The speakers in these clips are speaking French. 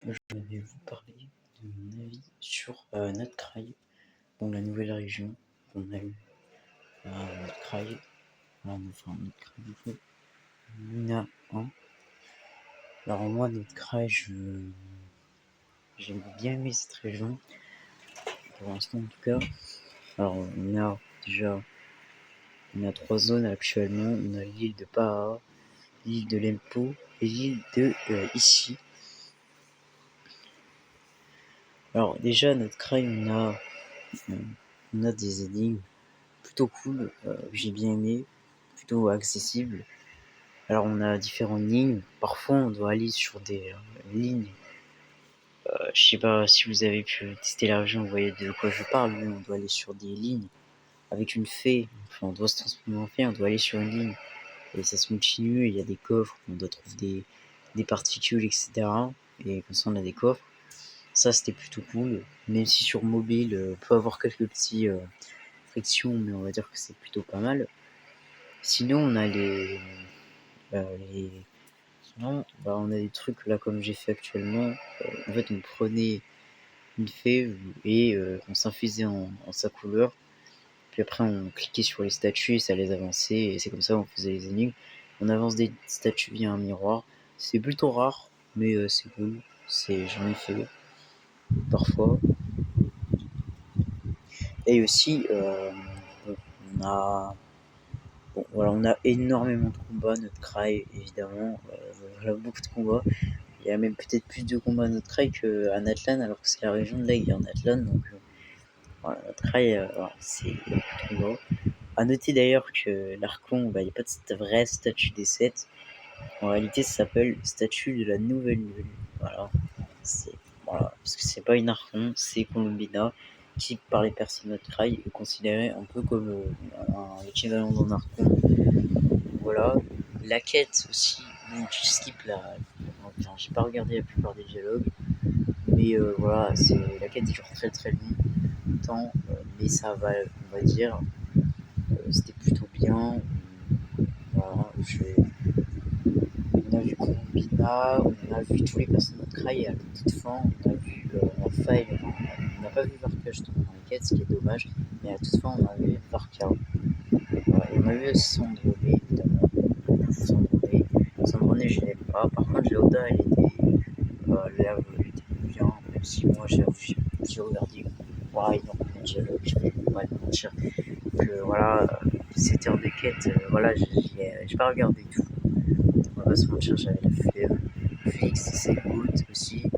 Je vais vous parler de mon avis sur Nutcracker, la nouvelle région qu'on a eu à Nutcracker, Nutcracker, Luna 1. Alors moi, Nutcracker, j'ai bien aimé cette région, pour l'instant en tout cas. Alors on a 3 zones actuellement. On a l'île de Paha, l'île de Lempo et l'île de Ici. Alors déjà, Nutcracker, on a des énigmes plutôt cool, j'ai bien aimé, plutôt accessible. Alors on a différentes lignes, parfois on doit aller sur des lignes, je sais pas si vous avez pu tester la région, vous voyez de quoi je parle, mais on doit aller sur des lignes avec une fée, enfin on doit se transformer en fée, on doit aller sur une ligne, et ça se continue, il y a des coffres, on doit trouver des particules, etc. Et comme ça on a des coffres. Ça c'était plutôt cool, même si sur mobile, on peut avoir quelques petits frictions, mais on va dire que c'est plutôt pas mal. Sinon on a on a des trucs là comme j'ai fait actuellement. En fait on prenait une fée et on s'infusait en sa couleur. Puis après on cliquait sur les statues et ça les avançait, et c'est comme ça on faisait les énigmes. On avance des statues via un miroir. C'est plutôt rare, mais c'est cool. J'en ai fait parfois. Et aussi on a énormément de combats, notre cry évidemment. On a beaucoup de combats. Il y a même peut-être plus de combats à Nutcracker qu'à Natlan, alors que c'est la région de l'aigle en Natlan. Donc voilà, Nutcracker, c'est trop gros. A noter d'ailleurs que l'Archon, il n'y a pas de cette vraie statue des 7. En réalité, ça s'appelle statue de la nouvelle lune. Voilà. Parce que c'est pas une Archon, c'est Columbina, qui par les personnes Nutcracker est considérée un peu comme l'équivalent d'un Archon. Voilà. La quête aussi, donc je skip j'ai pas regardé la plupart des dialogues, mais voilà, la quête est genre très très longtemps, mais ça va, on va dire, c'était plutôt bien. Voilà, on a vu Columbina, on a vu tous les personnages de Cry, et à la toute fin, on a vu Faye, on n'a pas vu Varka justement dans la quête, ce qui est dommage, mais à la toute fin, on a vu Varka. Voilà, et on a vu Sandrone, évidemment. Sandrone, je l'aime pas. Par contre, Léoda, elle était bien, même si moi j'ai regardé énormément de dialogues, je vais pas le mentir. Que voilà, cette heure de quête, voilà, j'ai pas regardé tout. On va pas se mentir, j'avais la flemme. Félix, c'est good aussi.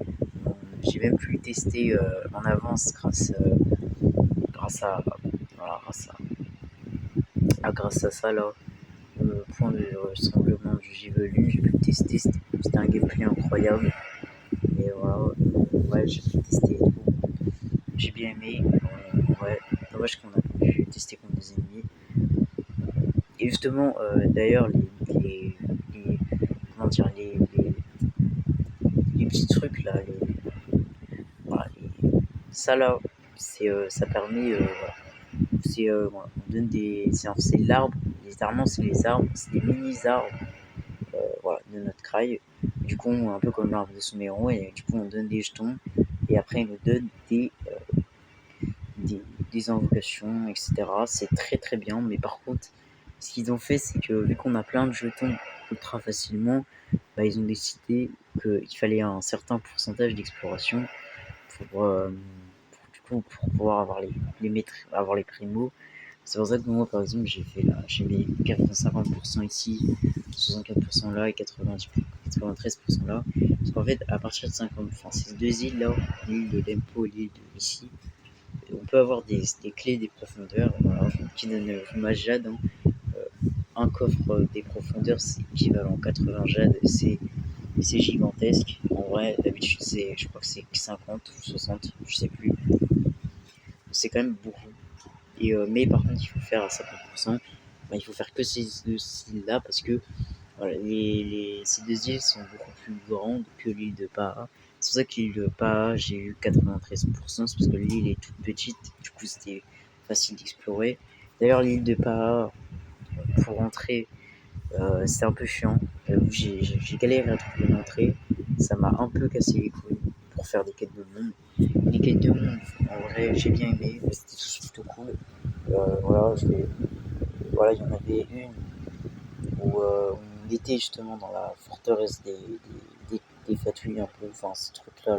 J'ai même pu le tester en avance grâce à ça là. Point de rassemblement du Givelu, j'ai pu le tester, c'était un gameplay incroyable. Et voilà, ouais, j'ai pu le tester et tout. J'ai bien aimé. Ouais, dommage qu'on a pu tester contre des ennemis. Et justement, d'ailleurs, comment dire, les petits trucs là, ça là, ça permet, voilà, on donne c'est l'arbre, littéralement c'est les arbres, c'est des mini arbres, voilà, de notre craie. Du coup, un peu comme l'arbre de Souméron, et du coup on donne des jetons, et après ils nous donnent des invocations, etc. C'est très très bien, mais par contre, ce qu'ils ont fait, c'est que vu qu'on a plein de jetons ultra facilement, ils ont décidé qu'il fallait un certain pourcentage d'exploration pour pouvoir avoir avoir les primos. C'est pour ça que moi, par exemple, j'ai mis 50% ici, 64% là et 93% là. Parce qu'en fait, à partir de 50, ces deux îles là, l'île de Lempo et l'île de ici, on peut avoir des clés des profondeurs, voilà, qui donnent jade. Un coffre des profondeurs, c'est équivalent 80 jade, c'est gigantesque. En vrai, d'habitude, je crois que c'est 50 ou 60, je sais plus. C'est quand même beaucoup. Mais par contre, il faut faire à 50%. Il faut faire que ces deux îles-là parce que voilà, ces deux îles sont beaucoup plus grandes que l'île de Paha. C'est pour ça que l'île de Paha, j'ai eu 93%, c'est parce que l'île est toute petite, du coup c'était facile d'explorer. D'ailleurs, l'île de Paha, pour rentrer, c'est un peu chiant. J'ai galéré à trouver une entrée, ça m'a un peu cassé les couilles. pour faire des quêtes de monde. Les quêtes de monde, en vrai, j'ai bien aimé, c'était tous plutôt cool. Voilà, il y en avait une où on était justement dans la forteresse des fatouilles un peu, enfin ce truc-là,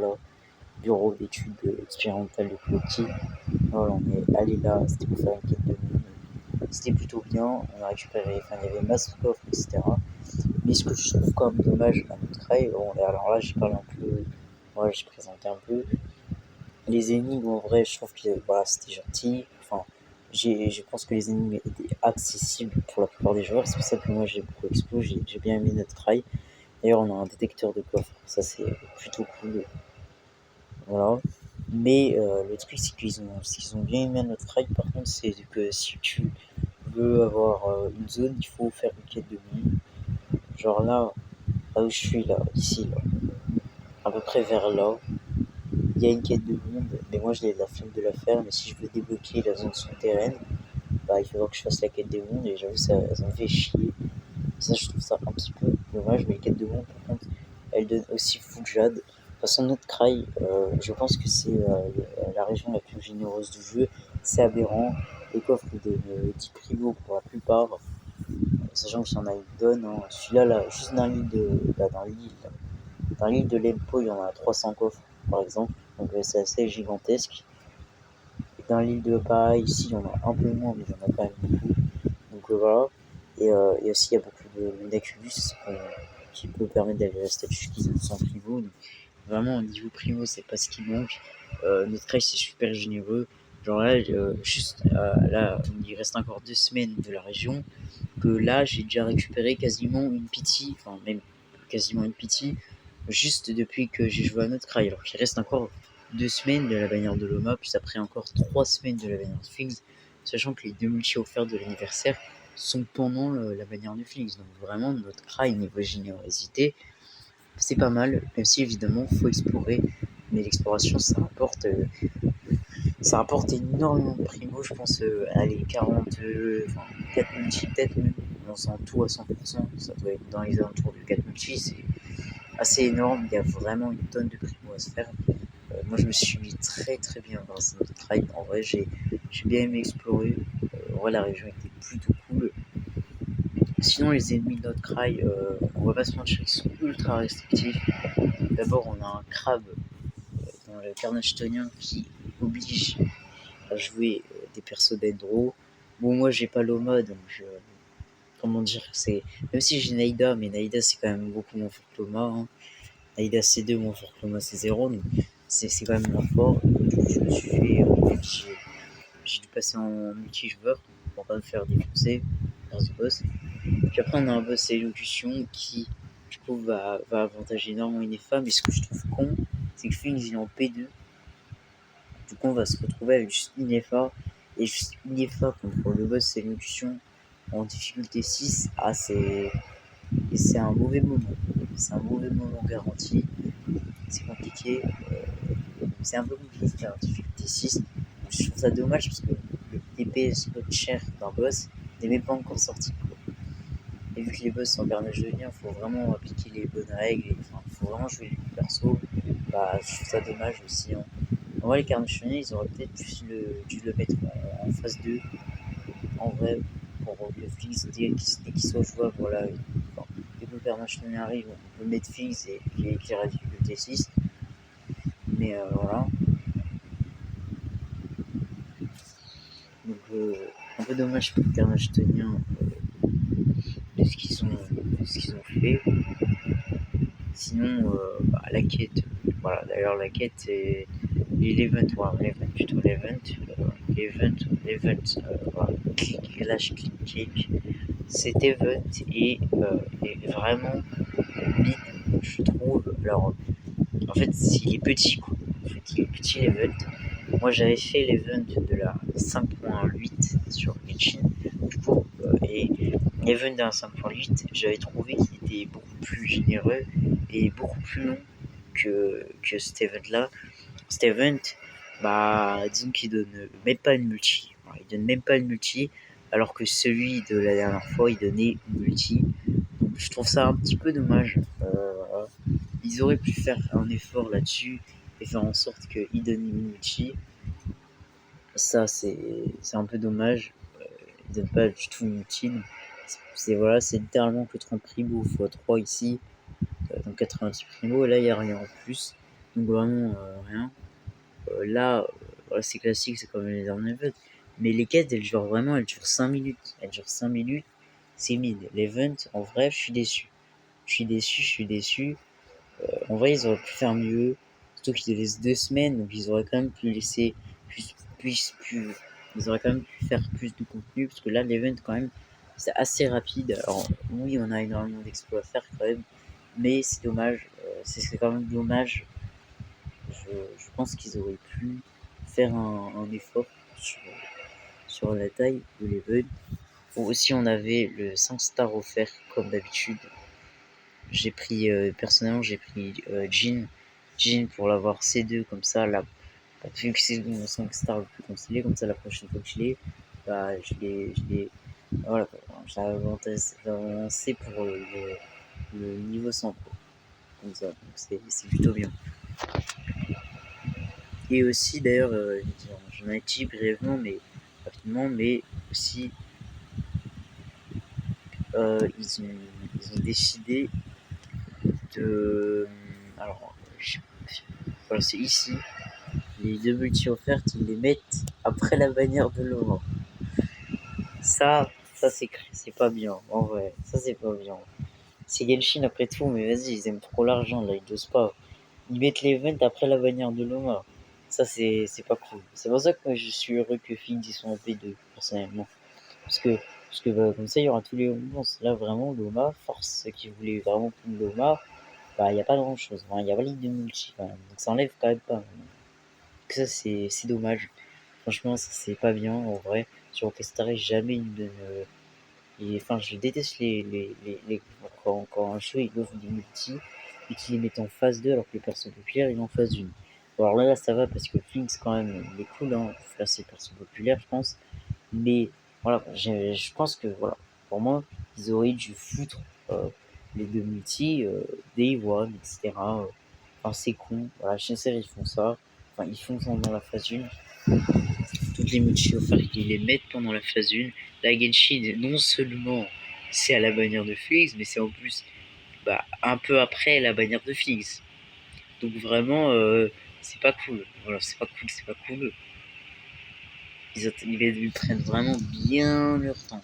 bureau d'études expérimentales de Clotilde. Voilà, on est allé là, c'était pour faire une quête de monde. C'était plutôt bien, on a récupéré, enfin il y avait masse de coffres, etc. Mais ce que je trouve quand même dommage à notre rail, bon, alors là j'ai parlé un peu, voilà, j'ai présenté un peu. Les énigmes en vrai, je trouve que voilà, c'était gentil. Enfin, je pense que les énigmes étaient accessibles pour la plupart des joueurs. C'est pour ça que moi j'ai beaucoup explosé, j'ai bien aimé notre rail. D'ailleurs, on a un détecteur de coffres, ça c'est plutôt cool. Voilà. Mais le truc, c'est ce qu'ils ont bien aimé à notre rail, par contre, c'est que si tu veux avoir une zone, il faut faire une quête de monde. Genre là où je suis, là, ici, là, à peu près vers là, il y a une quête de monde, mais moi j'ai la flemme de la faire. Mais si je veux débloquer la zone souterraine, bah il faudra que je fasse la quête des mondes, et j'avoue, ça me fait chier. Ça, je trouve ça un petit peu dommage, mais les quêtes de monde, par contre, elles donnent aussi full jade. De toute façon, notre Cry, je pense que c'est la région la plus généreuse du jeu. C'est aberrant. Les coffres de 10 primo pour la plupart, sachant qu'il y en a une donne. Hein. Celui-là, là, juste dans l'île de Lempo, il y en a 300 coffres, par exemple. Donc c'est assez gigantesque. Et dans l'île de Paris, ici, il y en a un peu moins, mais il y en a quand même beaucoup. Donc voilà. Et aussi, il y a beaucoup de d'Aculus qui peut permettre d'aller à la statue qui sont primo. Donc, vraiment, au niveau primo, c'est pas ce qui manque. Notre race, c'est super généreux. Genre là, là, il reste encore 2 semaines de la région. Que là, j'ai déjà récupéré quasiment une pity, enfin même quasiment une pity, juste depuis que j'ai joué à notre cry. Alors qu'il reste encore 2 semaines de la bannière de Loma, puis après encore 3 semaines de la bannière de Sphinx, sachant que les 2 multi offerts de l'anniversaire sont pendant la bannière de Sphinx. Donc vraiment, notre cry niveau générosité, c'est pas mal, même si évidemment, faut explorer. Mais l'exploration, ça rapporte énormément de primo, je pense, allez, 40, 4 multi, peut-être même, on sent tout à 100%, ça doit être dans les alentours de 4 multi, c'est assez énorme, il y a vraiment une tonne de primo à se faire. Moi, je me suis mis très très bien grâce à notre tribe, en vrai, j'ai bien aimé explorer, en vrai, la région était plutôt cool. Sinon, les ennemis de notre cry, on va pas se mentir, ils sont ultra restrictifs. D'abord, on a un crabe dans le carnage tonien qui oblige à jouer des persos d'Endro. Bon, moi j'ai pas Loma, donc comment dire, c'est. Même si j'ai Naïda, mais Naïda c'est quand même beaucoup moins fort que Loma. Hein. Naïda c'est 2, moins fort que Loma c'est 0, donc c'est quand même moins fort. Du coup, je me suis fait. J'ai dû passer en multijoueur pour pas me faire défoncer par ce boss. Puis après, on a un boss élocution qui, du coup, va avantager énormément Inefa, mais ce que je trouve con, c'est que Phoenix il est en P2. Du coup, on va se retrouver avec juste Inefa. Et juste Inefa contre le boss élocution en difficulté 6. Ah, c'est un mauvais moment. C'est un mauvais moment garanti. C'est compliqué. C'est un peu compliqué de faire en difficulté 6. Je trouve ça dommage parce que le DPS coûte cher d'un boss n'est même pas encore sorti. Et vu que les boss sont carnage de lien, il faut vraiment appliquer les bonnes règles. Il faut vraiment jouer les perso. Bah, je trouve ça dommage aussi. Hein. En vrai, les carnages de lien, ils auraient peut-être dû le mettre en phase 2. En vrai, pour le Fix, dès qu'il soit jouable, voilà. Enfin, dès que le carnage de lien arrive, on peut mettre Fix et qu'il a la difficulté 6. Mais voilà. Donc, un peu dommage pour le carnage tonien de ce qu'ils ont fait. Sinon, la quête, voilà, d'ailleurs, la quête, c'est l'event, plutôt voilà, click, lâche, click, cet event est vraiment mid, je trouve. Alors, en fait, il est petit, quoi. En fait, il est petit l'event. Moi, j'avais fait l'event de la 5.8 sur Genshin, du coup, et l'event de la 5.8, j'avais trouvé qu'il était beaucoup plus généreux et beaucoup plus long que cet event-là. Cet event, bah, disons qu'il donne même pas une multi. Voilà, il donne même pas une multi, alors que celui de la dernière fois, il donnait une multi. Donc, je trouve ça un petit peu dommage. Ils auraient pu faire un effort là-dessus et faire en sorte qu'il donne Inuchi. Ça, c'est un peu dommage. Il donne pas du tout inutile. C'est littéralement que 30 primo x 3 ici, donc 90 primo, et là il n'y a rien en plus. Donc vraiment rien. Là, voilà, c'est classique, c'est comme les derniers events. Mais les quêtes, elles durent 5 minutes. Elles durent 5 minutes, c'est mid. L'event, en vrai, je suis déçu. En vrai, ils auraient pu faire mieux. Surtout qu'ils laissent 2 semaines, donc ils auraient quand même pu laisser ils auraient quand même pu faire plus de contenu, parce que là, l'event, quand même, c'est assez rapide. Alors, oui, on a énormément d'exploits à faire quand même, mais c'est dommage. C'est quand même dommage. Je pense qu'ils auraient pu faire un effort sur la taille de l'event. Aussi, on avait le 5 stars offert, comme d'habitude. Personnellement, j'ai pris Jin pour l'avoir C2, comme ça, là, vu que c'est mon 5 stars le plus constillé, comme ça, la prochaine fois que je l'ai, bah, voilà, j'ai avancé pour le niveau 100, quoi. Comme ça, donc c'est plutôt bien. Et aussi, d'ailleurs, j'en ai dit brièvement, mais rapidement, mais aussi, ils ont décidé de. Alors, voilà, c'est ici. Les 2 multi offertes, ils les mettent après la bannière de l'OMA. Ça c'est pas bien, en vrai. Ça, c'est pas bien. C'est Genshin après tout, mais vas-y, ils aiment trop l'argent, là, ils dosent pas. Ils mettent l'event après la bannière de l'OMA. Ça, c'est pas cool. C'est pour ça que je suis heureux que Fings ils sont en P2, personnellement. Parce que bah, comme ça, il y aura tous les récompenses. Là, vraiment, l'OMA, force ceux qui voulaient vraiment prendre l'OMA, bah, il n'y a pas grand chose. Il y a pas ligue de multi quand même. Donc ça enlève quand même pas. Donc ça, c'est dommage. Franchement, ça, c'est pas bien, en vrai. Sur Rockstar, jamais ils me donnent. Enfin, je déteste quand un show il offre des multi et qu'il les met en phase 2 alors que le perso populaire il est en phase 1. Bon, alors là, ça va parce que Flinks, quand même, il est cool, hein. Là, c'est le perso populaire, je pense. Mais voilà, je pense que voilà, pour moi, ils auraient dû foutre les 2 multi, Day One, etc. Enfin, c'est con. Voilà, chez ils font ça. Enfin, ils font ça dans la phase 1. Toutes les multi offertes, ils les mettent pendant la phase 1. La Genshin, non seulement c'est à la bannière de Flix, mais c'est en plus un peu après la bannière de Flix. Donc vraiment, c'est pas cool. Voilà, c'est pas cool. Ils prennent vraiment bien leur temps.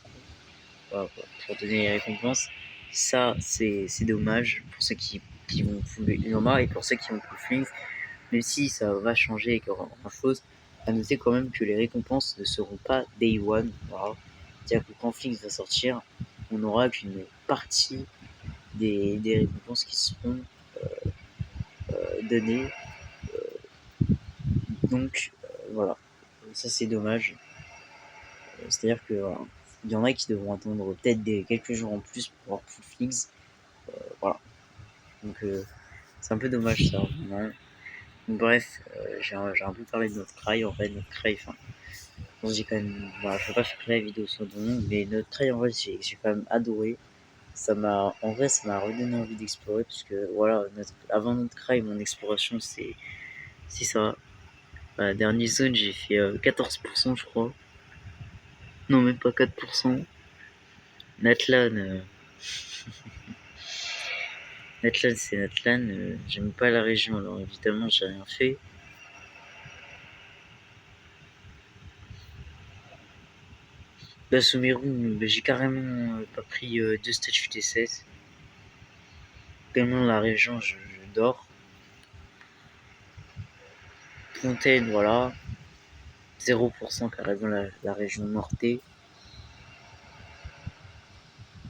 Voilà, pour donner les récompenses. Ça, c'est dommage pour ceux qui vont pour le Unoma et pour ceux qui vont pour le Flings. Même si ça va changer et qu'il y aura grand chose, à noter quand même que les récompenses ne seront pas Day One. Voilà. C'est-à-dire que quand Flings va sortir, on n'aura qu'une partie des récompenses qui seront données. Donc voilà, ça c'est dommage. C'est-à-dire que il y en a qui devront attendre peut-être quelques jours en plus pour avoir full Flings. Voilà. Donc c'est un peu dommage ça. Non. Bref, j'ai un peu parlé de notre cry. En fait, notre cry, enfin, j'ai quand même. Voilà, je vais pas faire que la vidéo soit longue, mais notre cry, en vrai, j'ai quand même adoré. En vrai, ça m'a redonné envie d'explorer, parce que voilà, avant notre cry, mon exploration, c'est ça. La dernière zone, j'ai fait 14%, je crois. Non, même pas 4%. Natlan, Natlan, c'est Natlan. J'aime pas la région, alors évidemment, j'ai rien fait. Bah, Sumeru, bah, j'ai carrément pas pris 2 statues T16. Tellement la région, je dors. Fontaine, voilà. 0% carrément la région Mortée.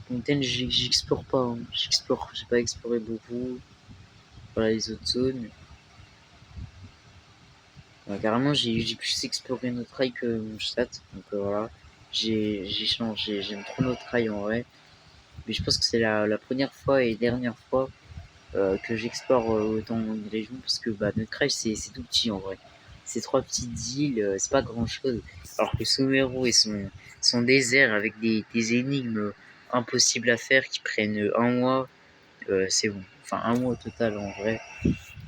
Fontaine, j'explore pas. Hein. J'ai pas exploré beaucoup. Voilà les autres zones. Carrément, j'ai plus exploré notre rail que mon stat. Donc voilà. J'aime trop notre rail en vrai. Mais je pense que c'est la première fois et dernière fois que j'explore autant une région, parce que notre rail c'est tout petit en vrai. Ces 3 petites îles, c'est pas grand chose. Alors que Sumeru et son désert avec des énigmes impossibles à faire qui prennent un mois, c'est bon. Enfin, un mois au total en vrai.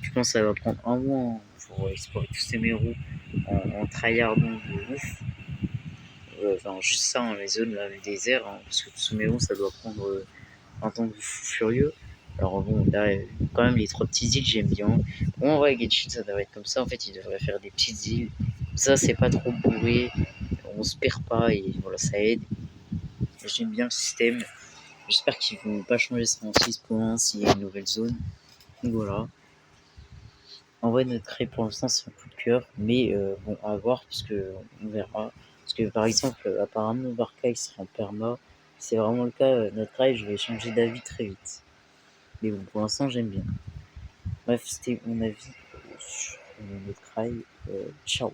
Je pense que ça va prendre un mois pour explorer tous ces mérous en tryhardant de ouf. Enfin, juste ça, les zones là, le désert, parce que tous ces mérous, ça doit prendre un temps de fou furieux. Alors bon, là, quand même, les 3 petites îles, j'aime bien. Bon, en vrai, Genshin, ça devrait être comme ça. En fait, il devrait faire des petites îles. Comme ça, c'est pas trop bourré. On se perd pas et voilà, ça aide. J'aime bien le système. J'espère qu'ils vont pas changer ça en 6.1 s'il y a une nouvelle zone. Donc voilà. En vrai, notre raid pour l'instant, c'est un coup de cœur. Mais bon, à voir, parce que on verra. Parce que par exemple, apparemment, Barca, il sera en perma. Si c'est vraiment le cas, notre raid, je vais changer d'avis très vite. Mais bon, pour l'instant, j'aime bien. Bref, c'était mon avis sur notre raid. Ciao.